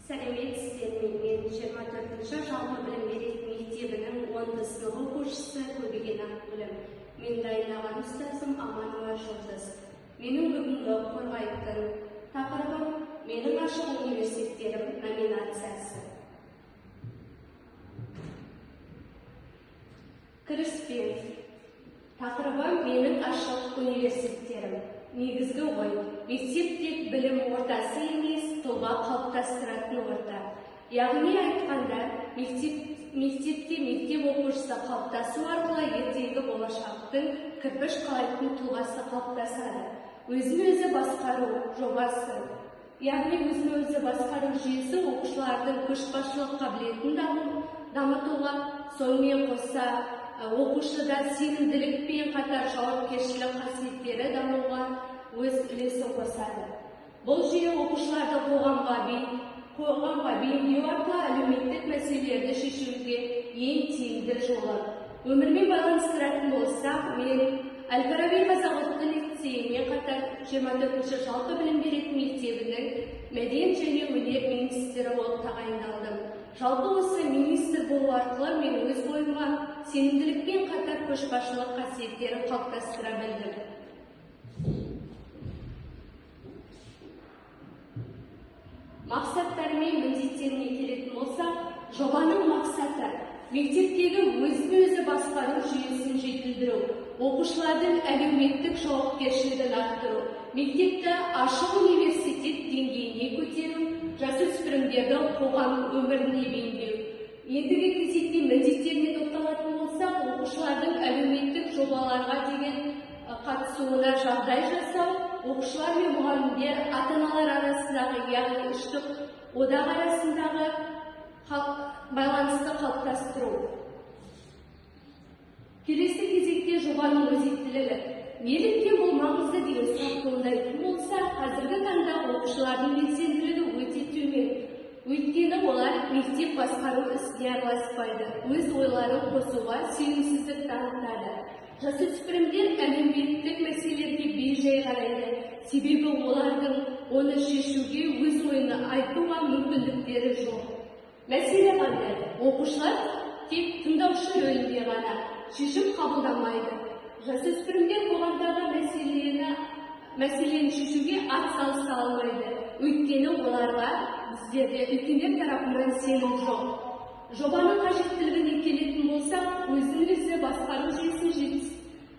Сәлеметсіздер ме? Мен 24-ші жалпы білім беретін мектебінің 10 сынып оқушысы Көбеген Ақгүлім. Мен дайындаған ұстазым Аманова Жұлдыз. Менің бүгінгі қорғайтын тақырыбым «Менің ашық университеттерім» номинациясы. Кіріспе. Тақырыбы «Менің ашық университеттерім». Негізгі ой, мектеп тек білім ортасы емес, тұлға қалыптастыратын орта. Яғни айтқанда, мектепте мектеп оқушысы қалыптасу арқылы ертеңгі болашақтың кірпіш қалайтын тұлғасы қалыптасады. Өзін-өзі басқару жобасы. Яғни өзін-өзі басқару жүйесі оқушылардың көшбасшылық қабілетін дамытуға, сонымен қоса оқушыда сенімділікпен қатар жауапкершілік қасиеттері дамуға өз үлесін қосады. Бұл жүйе оқушыларды қоғамға бейімдеу арқылы әлеуметтік мәселелерді шешуге ең тиімді жолы. Өмірмен байланыстыратын болсақ, мен Әл-Фараби қазақ ұлттық лицейімен қатар 24-ші жалпы білім беретін мектебінің мәдениет және өнер министрі болып тағайындалдым. Жалпы осы министр болу арқылы мен өз бойыма сенімділікпен қатар көшбасшылық қасиеттерін қалыптастыра білдім. Мақсаттар мен міндеттеріне келетін болсақ, жобаның мақсаты мектептегі өзін-өзі басқару жүйесін жетілдіру, оқушылардың әлеуметтік жауапкершілігін арттыру, мектепті ашық университет деңгейіне көтеру, жасөспірімдерді қоғам өміріне бейімдеу. Ендігі кезекте міндеттеріне тоқталатын болсақ, оқушылардың әлеуметтік жобаларға деген қатысуына жағдай жасау, оқушылар мен мұғалімдер, ата-аналар арасындағы, яғни үштік одақ арасындағы байланысты қалыптастыру. Келесі кезекте жобаның өзектілігі. Неліктен бұл маңызды деген сұрақ туындайтын болса, қазіргі таңда оқушылардың белсенділігі өте төмен. Өйткені олар мектеп басқару ісіне араласпайды, өз ойларын қосуға сенімсіздік танытады. Жасөспірімдер әлеуметтік мәселелерге бей-жай қарайды, себебі олардың оны шешуге, өз ойын айтуға мүмкіндіктері жоқ. Мәселе қандай? Оқушылар тек тыңдаушы рөлінде ғана шешім қабылдамайды. Жасөспірімдер қоғамдағы мәселені шешуге атсалыса алмайды. Өйткені оларға біздерде үлкендер тарапынан сенім жоқ. Жобаның қажеттілігіне келетін болсақ, өзін-өзі басқару жүйесін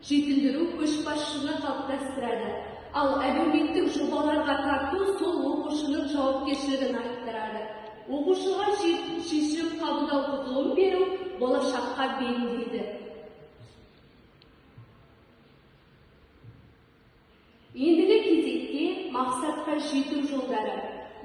жетілдіру көшбасшыны қалыптастырады. Ал әлеуметтік жобаларға тарту сол оқушының жауапкершілігін арттырады. Оқушыға шешім қабылдау құқығын беру болашаққа бейімдейді. Ендігі кезекте мақсатқа жету жолдары.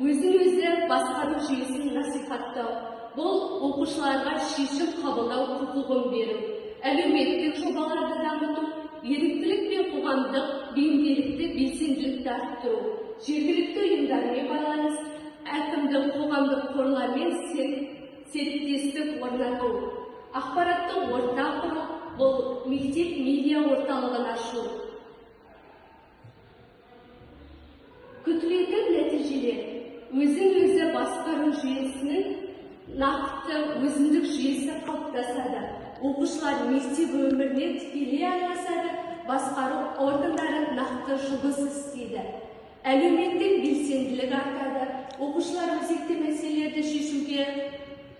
Өзін-өзі басқару жүйесін насихаттау. Бұл оқушыларға шешім қабылдау құқығын беру. Әлеуметтік жобаларды дамыту, еріктілік пен қоғамдық бейімділікті, белсенділікті арттыру. Жергілікті ұйымдармен байланыс, әкімдік қоғамдық қорлармен серіктестік орнату. Ақпараттық орта құру, бұл мектеп медиа орталығын ашу. Күтілетін нәтижелер. Өзін-өзі басқару жүйесінің нақты өзіндік жүйесі қалыптасады. Оқушылар мектеп өміріне тікелей араласады, басқару органдары нақты жұмыс істейді. Әлеуметтік белсенділік артады, оқушылар өзекті мәселелерді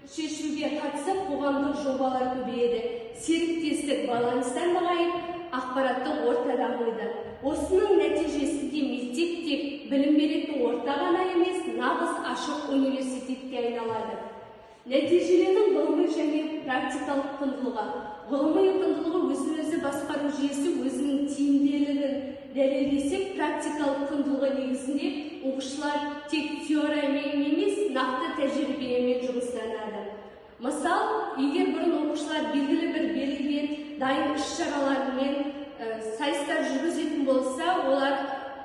шешуге қатысып, қоғамдық жобалар көбейеді, серіктестік байланыстар нығайып, ақпараттық орта дамиды. Осының нәтижесінде мектеп тек білім беретін орта ғана емес, нағыз ашық университетке айналады. Нәтижеленің ғылыми және практикалық құндылығы. Ғылыми құндылығы өзін-өзі басқару жүйесі өзінің тиімділігін дәлелдесек, практикалық құндылығы негізінде оқушылар тек теориямен емес, нақты тәжірибемен жұмыстанады. Мысал, егер бұрын оқушылар белгілі бір берілген дайын іс-шаралармен сайыстар жүргізетін болса, олар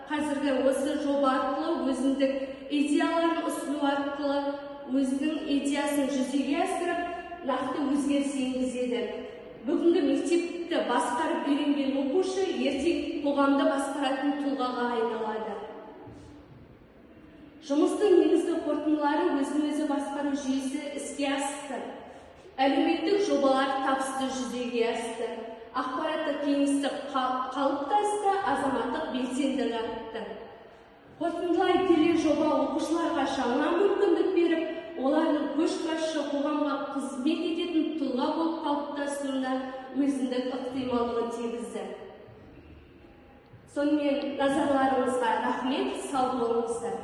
қазіргі осы жоба арқылы өзіндік идеяларын ұсыну арқылы өзінің идеясын жүзеге асырып, нақты өзгеріс енгізеді. Бүгінгі мектепті басқарып үйренген оқушы ертең қоғамды басқаратын тұлғаға айналады. Жұмыстың негізгі қорытындылары өзін-өзі басқару жүйесі іске асты. Әлеуметтік жобалар табысты жүзеге асты. Ақпараттық кеңістік қалыптасты, азаматтық белсенділік артты. Қорытындылай келе жоба оқушыларға жаңа мүмкіндік беріп, олардың көшбасшы қоғамға қызмет ететін тұлға болып қалыптасуына өзіндік ықтималдығын тигізді. Сонымен назарларыңызға рахмет, сау болыңыздар.